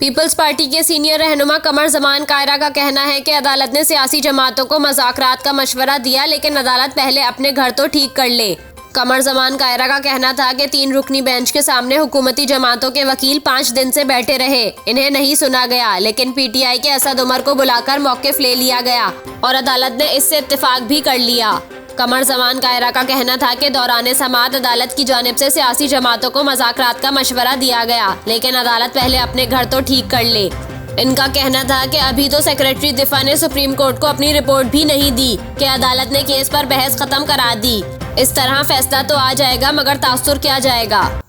Peoples party के senior रहनुमा कमर जमान कायरा का कहना है कि अदालत ने सियासी जमातों को मुज़ाकरात का मशवरा दिया, लेकिन अदालत पहले अपने घर तो ठीक कर ले। कमर जमान कायरा का कहना था कि 3 रुकनी बेंच के सामने हुकूमती जमातों के वकील 5 दिन से बैठे रहे, इन्हें नहीं सुना गया, लेकिन पीटीआई के असद उमर को बुलाकर मौक़िफ़ ले लिया गया और अदालत ने इससे इत्तेफाक भी कर लिया। कमर जमान कायरा का कहना था कि दौरान समाअत अदालत की जानिब से सियासी जमातों को मुज़ाकरात का मशवरा दिया गया, लेकिन अदालत पहले अपने घर तो ठीक कर ले। इनका कहना था कि अभी तो सेक्रेटरी दिफा ने सुप्रीम कोर्ट को अपनी रिपोर्ट भी नहीं दी कि अदालत ने केस पर बहस खत्म करा दी। इस तरह फैसला तो आ जाएगा, मगर तासुर क्या जाएगा।